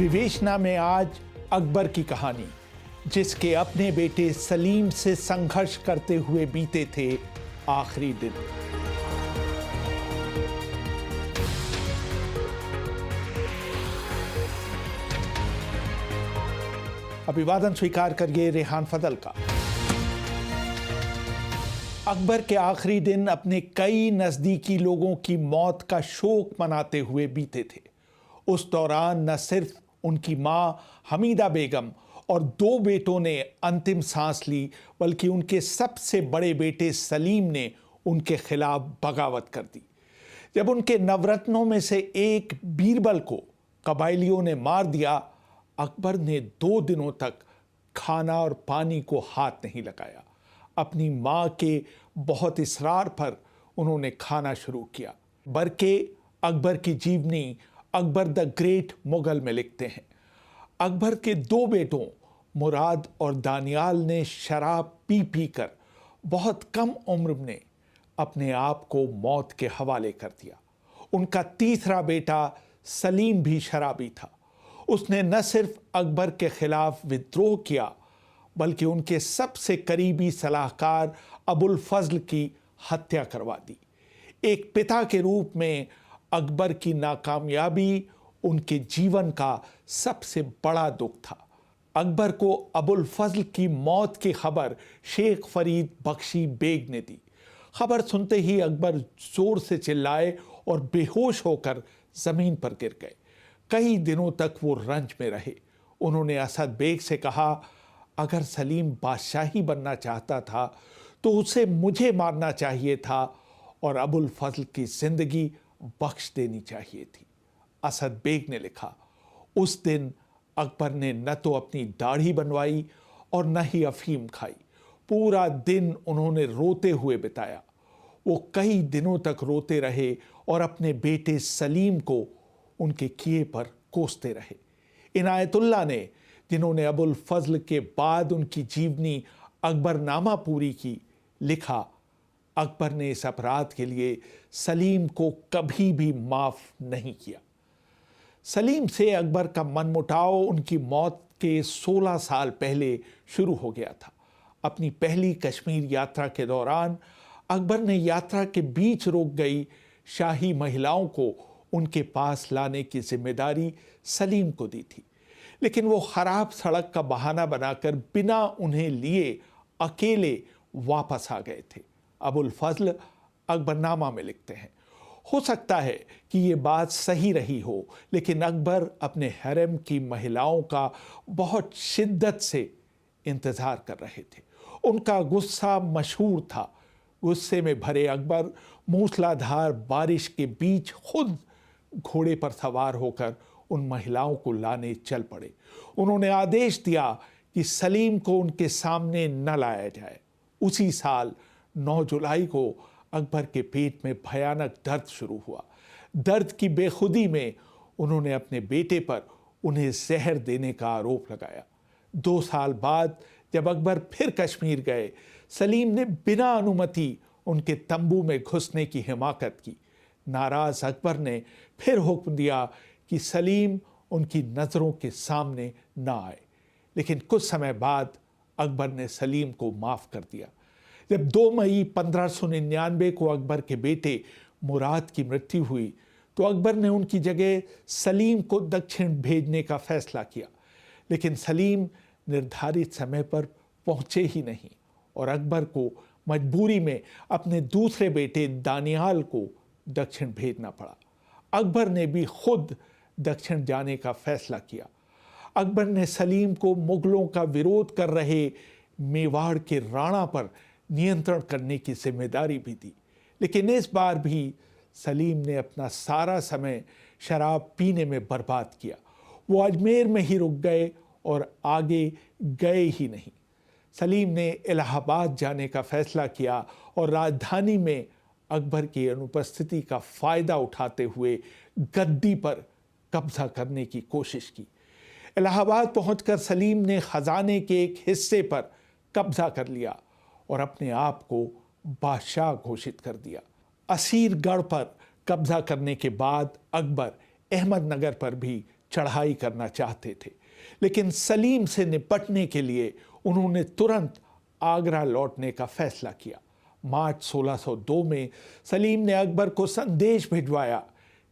विवेचना में आज अकबर की कहानी, जिसके अपने बेटे सलीम से संघर्ष करते हुए बीते थे आखिरी दिन। अभिवादन स्वीकार करिए रेहान फजल का। अकबर के आखिरी दिन अपने कई नजदीकी लोगों की मौत का शोक मनाते हुए बीते थे। उस दौरान न सिर्फ उनकी मां हमीदा बेगम और दो बेटों ने अंतिम सांस ली, बल्कि उनके सबसे बड़े बेटे सलीम ने उनके खिलाफ बगावत कर दी। जब उनके नवरत्नों में से एक बीरबल को कबायलियों ने मार दिया, अकबर ने 2 दिनों तक खाना और पानी को हाथ नहीं लगाया। अपनी मां के बहुत इसरार पर उन्होंने खाना शुरू किया। बरके अकबर की जीवनी अकबर द ग्रेट मुगल में लिखते हैं, अकबर के 2 बेटों मुराद और दानियाल ने शराब पी पी कर बहुत कम उम्र में अपने आप को मौत के हवाले कर दिया। उनका तीसरा बेटा सलीम भी शराबी था। उसने न सिर्फ अकबर के खिलाफ विद्रोह किया, बल्कि उनके सबसे करीबी सलाहकार अबुल फजल की हत्या करवा दी। एक पिता के रूप में अकबर की नाकामयाबी उनके जीवन का सबसे बड़ा दुख था। अकबर को अबुल फजल की मौत की खबर शेख फरीद बख्शी बेग ने दी। खबर सुनते ही अकबर जोर से चिल्लाए और बेहोश होकर जमीन पर गिर गए। कई दिनों तक वो रंज में रहे। उन्होंने असद बेग से कहा, अगर सलीम बादशाही बनना चाहता था तो उसे मुझे मारना चाहिए था और अबुल फजल की जिंदगी बख्श देनी चाहिए थी। असद बेग ने लिखा, उस दिन अकबर ने न तो अपनी दाढ़ी बनवाई और न ही अफीम खाई। पूरा दिन उन्होंने रोते हुए बिताया। वो कई दिनों तक रोते रहे और अपने बेटे सलीम को उनके किए पर कोसते रहे। इनायतुल्लाह ने, जिन्होंने अबुल फजल के बाद उनकी जीवनी अकबरनामा पूरी की, लिखा, अकबर ने इस अपराध के लिए सलीम को कभी भी माफ नहीं किया। सलीम से अकबर का मनमुटाव उनकी मौत के 16 साल पहले शुरू हो गया था। अपनी पहली कश्मीर यात्रा के दौरान अकबर ने यात्रा के बीच रोक गई शाही महिलाओं को उनके पास लाने की जिम्मेदारी सलीम को दी थी, लेकिन वो खराब सड़क का बहाना बनाकर बिना उन्हें लिए अकेले वापस आ गए थे। अबुल फजल अकबरनामा में लिखते हैं, हो सकता है कि ये बात सही रही हो, लेकिन अकबर अपने हरम की महिलाओं का बहुत शिद्दत से इंतजार कर रहे थे। उनका गुस्सा मशहूर था। गुस्से में भरे अकबर मूसलाधार बारिश के बीच खुद घोड़े पर सवार होकर उन महिलाओं को लाने चल पड़े। उन्होंने आदेश दिया कि सलीम को उनके सामने न लाया जाए। उसी साल 9 जुलाई को अकबर के पेट में भयानक दर्द शुरू हुआ। दर्द की बेखुदी में उन्होंने अपने बेटे पर उन्हें जहर देने का आरोप लगाया। 2 साल बाद जब अकबर फिर कश्मीर गए, सलीम ने बिना अनुमति उनके तंबू में घुसने की हिमाकत की। नाराज अकबर ने फिर हुक्म दिया कि सलीम उनकी नज़रों के सामने न आए, लेकिन कुछ समय बाद अकबर ने सलीम को माफ़ कर दिया। जब 2 मई 1599 को अकबर के बेटे मुराद की मृत्यु हुई, तो अकबर ने उनकी जगह सलीम को दक्षिण भेजने का फैसला किया, लेकिन सलीम निर्धारित समय पर पहुंचे ही नहीं और अकबर को मजबूरी में अपने दूसरे बेटे दानियाल को दक्षिण भेजना पड़ा। अकबर ने भी खुद दक्षिण जाने का फैसला किया। अकबर ने सलीम को मुगलों का विरोध कर रहे मेवाड़ के राणा पर नियंत्रण करने की जिम्मेदारी भी दी, लेकिन इस बार भी सलीम ने अपना सारा समय शराब पीने में बर्बाद किया। वो अजमेर में ही रुक गए और आगे गए ही नहीं। सलीम ने इलाहाबाद जाने का फैसला किया और राजधानी में अकबर की अनुपस्थिति का फ़ायदा उठाते हुए गद्दी पर कब्जा करने की कोशिश की। इलाहाबाद पहुंचकर सलीम ने खजाने के एक हिस्से पर कब्जा कर लिया और अपने आप को बादशाह घोषित कर दिया। असीरगढ़ पर कब्जा करने के बाद अकबर अहमदनगर पर भी चढ़ाई करना चाहते थे, लेकिन सलीम से निपटने के लिए उन्होंने तुरंत आगरा लौटने का फैसला किया। मार्च 1602 में सलीम ने अकबर को संदेश भिजवाया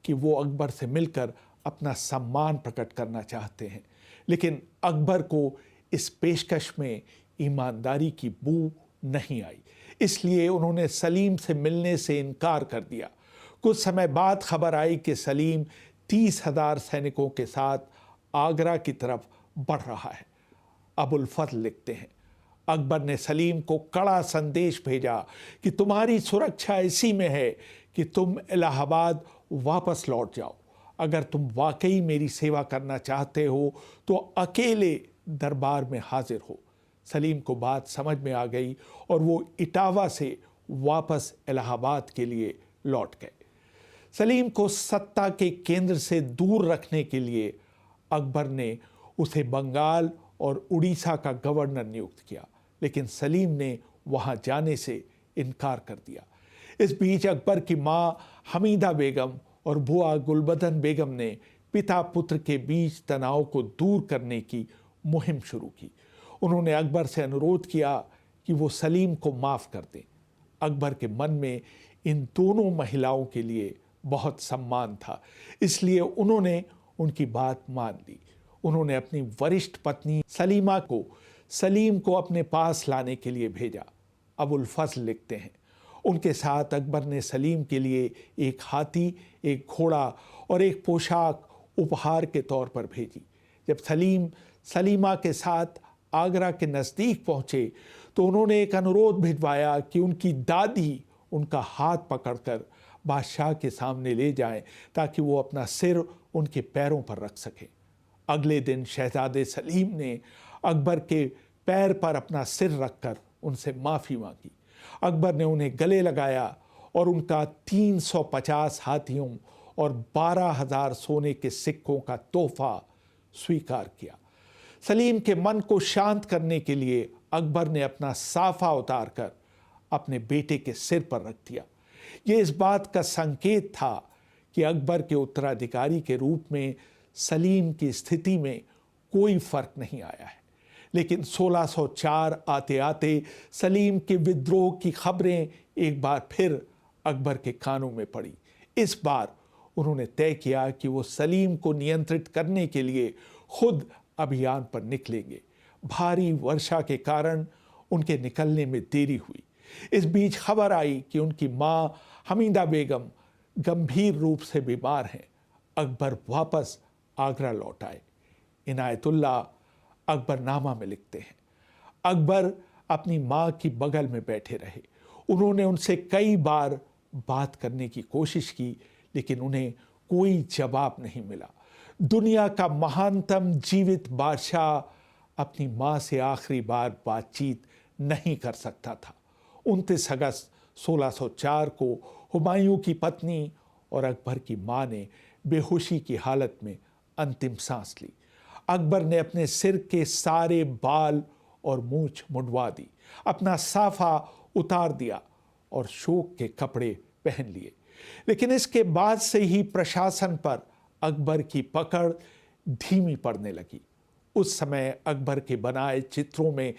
कि वो अकबर से मिलकर अपना सम्मान प्रकट करना चाहते हैं, लेकिन अकबर को इस पेशकश में ईमानदारी की बू नहीं आई, इसलिए उन्होंने सलीम से मिलने से इनकार कर दिया। कुछ समय बाद खबर आई कि सलीम 30,000 सैनिकों के साथ आगरा की तरफ बढ़ रहा है। अबुल फजल लिखते हैं, अकबर ने सलीम को कड़ा संदेश भेजा कि तुम्हारी सुरक्षा इसी में है कि तुम इलाहाबाद वापस लौट जाओ। अगर तुम वाकई मेरी सेवा करना चाहते हो तो अकेले दरबार में हाजिर हो। सलीम को बात समझ में आ गई और वो इटावा से वापस इलाहाबाद के लिए लौट गए। सलीम को सत्ता के केंद्र से दूर रखने के लिए अकबर ने उसे बंगाल और उड़ीसा का गवर्नर नियुक्त किया, लेकिन सलीम ने वहां जाने से इनकार कर दिया। इस बीच अकबर की मां हमीदा बेगम और बुआ गुलबदन बेगम ने पिता पुत्र के बीच तनाव को दूर करने की मुहिम शुरू की। उन्होंने अकबर से अनुरोध किया कि वो सलीम को माफ़ कर दें। अकबर के मन में इन दोनों महिलाओं के लिए बहुत सम्मान था, इसलिए उन्होंने उनकी बात मान ली। उन्होंने अपनी वरिष्ठ पत्नी सलीमा को सलीम को अपने पास लाने के लिए भेजा। अबुल फजल लिखते हैं, उनके साथ अकबर ने सलीम के लिए एक हाथी, एक घोड़ा और एक पोशाक उपहार के तौर पर भेजी। जब सलीम सलीमा के साथ आगरा के नज़दीक पहुँचे तो उन्होंने एक अनुरोध भिजवाया कि उनकी दादी उनका हाथ पकड़कर बादशाह के सामने ले जाएं ताकि वो अपना सिर उनके पैरों पर रख सकें। अगले दिन शहजादे सलीम ने अकबर के पैर पर अपना सिर रखकर उनसे माफ़ी मांगी। अकबर ने उन्हें गले लगाया और उनका 350 हाथियों और 12,000 सोने के सिक्कों का तोहफा स्वीकार किया। सलीम के मन को शांत करने के लिए अकबर ने अपना साफा उतारकर अपने बेटे के सिर पर रख दिया। ये इस बात का संकेत था कि अकबर के उत्तराधिकारी के रूप में सलीम की स्थिति में कोई फर्क नहीं आया है। लेकिन 1604 आते आते सलीम के विद्रोह की खबरें एक बार फिर अकबर के कानों में पड़ी। इस बार उन्होंने तय किया कि वो सलीम को नियंत्रित करने के लिए खुद अभियान पर निकलेंगे। भारी वर्षा के कारण उनके निकलने में देरी हुई। इस बीच खबर आई कि उनकी मां हमीदा बेगम गंभीर रूप से बीमार हैं। अकबर वापस आगरा लौट आए। इनायतुल्लाह अकबरनामा में लिखते हैं, अकबर अपनी मां की बगल में बैठे रहे। उन्होंने उनसे कई बार बात करने की कोशिश की, लेकिन उन्हें कोई जवाब नहीं मिला। दुनिया का महानतम जीवित बादशाह अपनी मां से आखिरी बार बातचीत नहीं कर सकता था। 29 अगस्त 1604 को हुमायूं की पत्नी और अकबर की मां ने बेहोशी की हालत में अंतिम सांस ली। अकबर ने अपने सिर के सारे बाल और मूंछ मुंडवा दी, अपना साफा उतार दिया और शोक के कपड़े पहन लिए। लेकिन इसके बाद से ही प्रशासन पर अकबर की पकड़ धीमी पड़ने लगी। उस समय अकबर के बनाए चित्रों में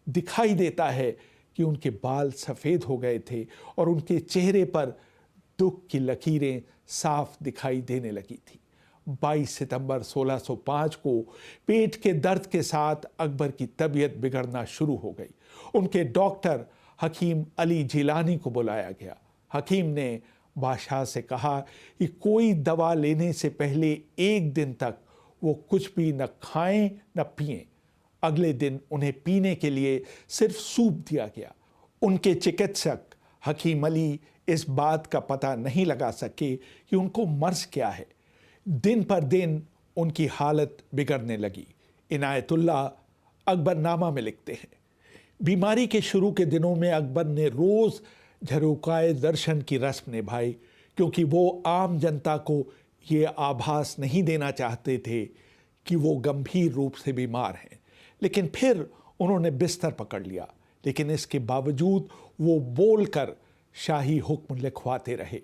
दिखाई देता है कि उनके बाल सफ़ेद हो गए थे और उनके चेहरे पर दुख की लकीरें साफ दिखाई देने लगी थी। 22 सितंबर 1605 को पेट के दर्द के साथ अकबर की तबीयत बिगड़ना शुरू हो गई। उनके डॉक्टर हकीम अली जिलानी को बुलाया गया। हकीम ने बादशाह से कहा कि कोई दवा लेने से पहले 1 दिन तक वो कुछ भी न खाएं न पिएं। अगले दिन उन्हें पीने के लिए सिर्फ सूप दिया गया। उनके चिकित्सक हकीम अली इस बात का पता नहीं लगा सके कि उनको मर्ज क्या है। दिन पर दिन उनकी हालत बिगड़ने लगी। इनायतुल्लाह अकबरनामा में लिखते हैं, बीमारी के शुरू के दिनों में अकबर ने रोज़ झरोकाए दर्शन की रस्म निभाई, क्योंकि वो आम जनता को ये आभास नहीं देना चाहते थे कि वो गंभीर रूप से बीमार हैं। लेकिन फिर उन्होंने बिस्तर पकड़ लिया, लेकिन इसके बावजूद वो बोलकर शाही हुक्म लिखवाते रहे।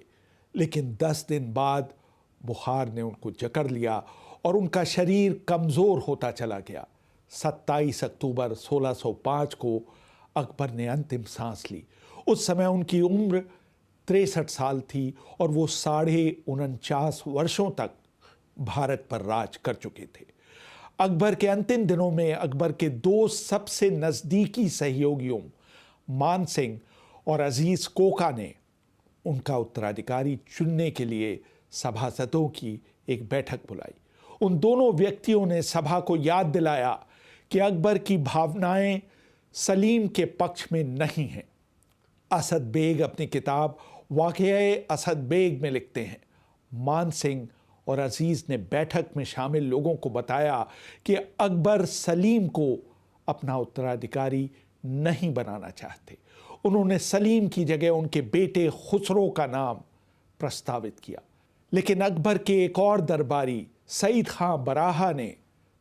लेकिन 10 दिन बाद बुखार ने उनको जकड़ लिया और उनका शरीर कमज़ोर होता चला गया। 27 अक्टूबर 1605 को अकबर ने अंतिम सांस ली। उस समय उनकी उम्र 63 साल थी और वो 49.5 वर्षों तक भारत पर राज कर चुके थे। अकबर के अंतिम दिनों में अकबर के दो सबसे नज़दीकी सहयोगियों मान सिंह और अजीज कोका ने उनका उत्तराधिकारी चुनने के लिए सभासदों की एक बैठक बुलाई। उन दोनों व्यक्तियों ने सभा को याद दिलाया कि अकबर की भावनाएं सलीम के पक्ष में नहीं हैं। असद बेग अपनी किताब वाक़या असद बेग में लिखते हैं, मान सिंह और अजीज़ ने बैठक में शामिल लोगों को बताया कि अकबर सलीम को अपना उत्तराधिकारी नहीं बनाना चाहते। उन्होंने सलीम की जगह उनके बेटे खुसरो का नाम प्रस्तावित किया, लेकिन अकबर के एक और दरबारी सईद खां बराहा ने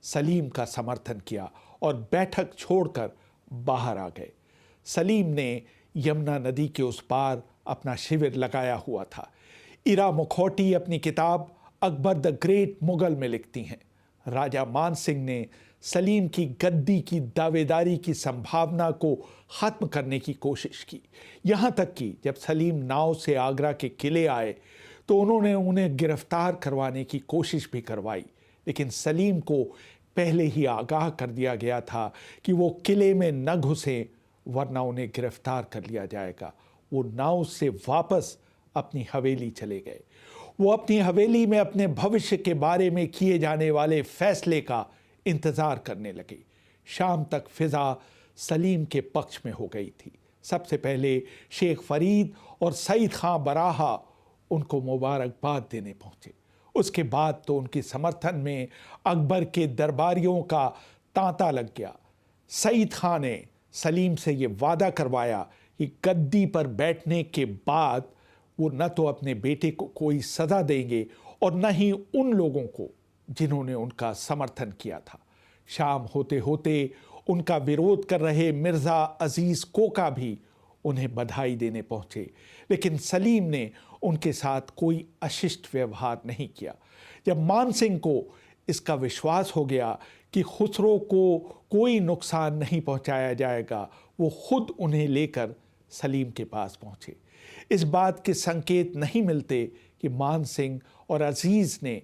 सलीम का समर्थन किया और बैठक छोड़कर बाहर आ गए। सलीम ने यमुना नदी के उस पार अपना शिविर लगाया हुआ था। इरा मुखौटी अपनी किताब अकबर द ग्रेट मुगल में लिखती हैं, राजा मान सिंह ने सलीम की गद्दी की दावेदारी की संभावना को ख़त्म करने की कोशिश की। यहाँ तक कि जब सलीम नाव से आगरा के किले आए तो उन्होंने उन्हें गिरफ्तार करवाने की कोशिश भी करवाई, लेकिन सलीम को पहले ही आगाह कर दिया गया था कि वो किले में न घुसें वरना उन्हें गिरफ्तार कर लिया जाएगा। वो नाव से वापस अपनी हवेली चले गए। वो अपनी हवेली में अपने भविष्य के बारे में किए जाने वाले फैसले का इंतज़ार करने लगे। शाम तक फिज़ा सलीम के पक्ष में हो गई थी। सबसे पहले शेख फरीद और सईद खां बराहा उनको मुबारकबाद देने पहुँचे। उसके बाद तो उनके समर्थन में अकबर के दरबारियों का तांता लग गया। सईद खां ने सलीम से ये वादा करवाया कि गद्दी पर बैठने के बाद वो न तो अपने बेटे को कोई सज़ा देंगे और न ही उन लोगों को जिन्होंने उनका समर्थन किया था। शाम होते होते उनका विरोध कर रहे मिर्ज़ा अजीज़ कोका भी उन्हें बधाई देने पहुँचे, लेकिन सलीम ने उनके साथ कोई अशिष्ट व्यवहार नहीं किया। जब मान सिंह को इसका विश्वास हो गया कि खुसरो को कोई नुकसान नहीं पहुँचाया जाएगा, वो खुद उन्हें लेकर सलीम के पास पहुँचे। इस बात के संकेत नहीं मिलते कि मान सिंह और अजीज़ ने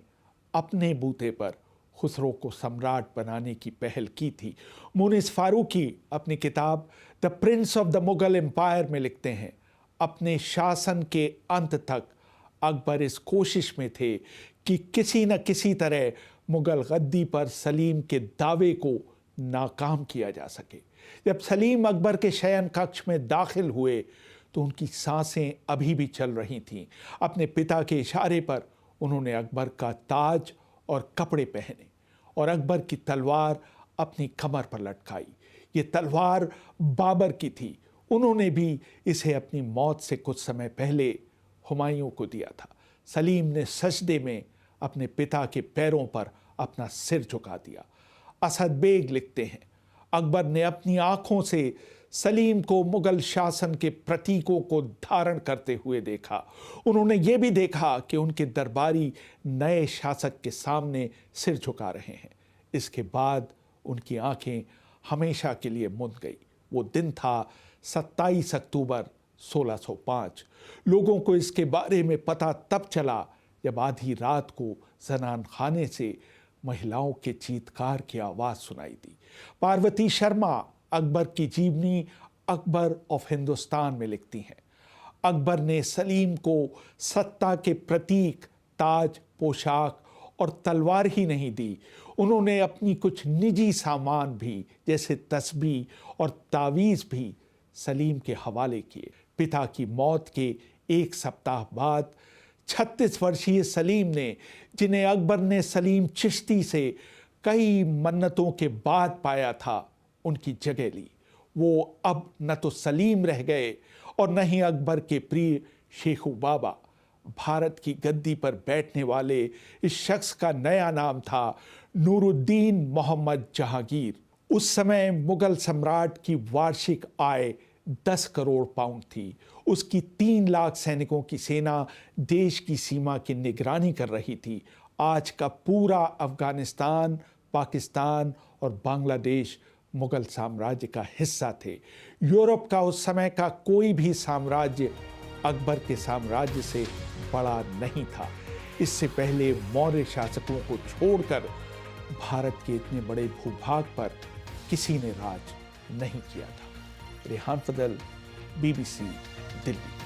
अपने बूते पर खुसरो को सम्राट बनाने की पहल की थी। मुनिस फारूकी अपनी किताब the prince of the Mughal empire में लिखते हैं, अपने शासन के अंत तक अकबर इस कोशिश में थे कि किसी न किसी तरह मुगल गद्दी पर सलीम के दावे को नाकाम किया जा सके। जब सलीम अकबर के शयन कक्ष में दाखिल हुए तो उनकी सांसें अभी भी चल रही थीं। अपने पिता के इशारे पर उन्होंने अकबर का ताज और कपड़े पहने और अकबर की तलवार अपनी कमर पर लटकाई। ये तलवार बाबर की थी। उन्होंने भी इसे अपनी मौत से कुछ समय पहले हुमायूं को दिया था। सलीम ने सजदे में अपने पिता के पैरों पर अपना सिर झुका दिया। असद बेग लिखते हैं, अकबर ने अपनी आंखों से सलीम को मुगल शासन के प्रतीकों को धारण करते हुए देखा। उन्होंने ये भी देखा कि उनके दरबारी नए शासक के सामने सिर झुका रहे हैं। इसके बाद उनकी आंखें हमेशा के लिए मुंद गई। वो दिन था 27 अक्टूबर 1605। लोगों को इसके बारे में पता तब चला जब आधी रात को जनान खाने से महिलाओं के चीत्कार की आवाज़ सुनाई दी। पार्वती शर्मा अकबर की जीवनी अकबर ऑफ हिंदुस्तान में लिखती हैं, अकबर ने सलीम को सत्ता के प्रतीक ताज, पोशाक और तलवार ही नहीं दी, उन्होंने अपनी कुछ निजी सामान भी जैसे तस्बीह और तावीज़ भी सलीम के हवाले किए। पिता की मौत के एक सप्ताह बाद 36 वर्षीय सलीम ने, जिन्हें अकबर ने सलीम चिश्ती से कई मन्नतों के बाद पाया था, उनकी जगह ली। वो अब न तो सलीम रह गए और न ही अकबर के प्रिय शेखू बाबा। भारत की गद्दी पर बैठने वाले इस शख्स का नया नाम था नूरुद्दीन मोहम्मद जहांगीर। उस समय मुगल सम्राट की वार्षिक आय 10 करोड़ पाउंड थी। उसकी 3 लाख सैनिकों की सेना देश की सीमा की निगरानी कर रही थी। आज का पूरा अफगानिस्तान, पाकिस्तान और बांग्लादेश मुगल साम्राज्य का हिस्सा थे। यूरोप का उस समय का कोई भी साम्राज्य अकबर के साम्राज्य से बड़ा नहीं था। इससे पहले मौर्य शासकों को छोड़कर भारत के इतने बड़े भूभाग पर किसी ने राज नहीं किया था। रेहान फजल, BBC, दिल्ली।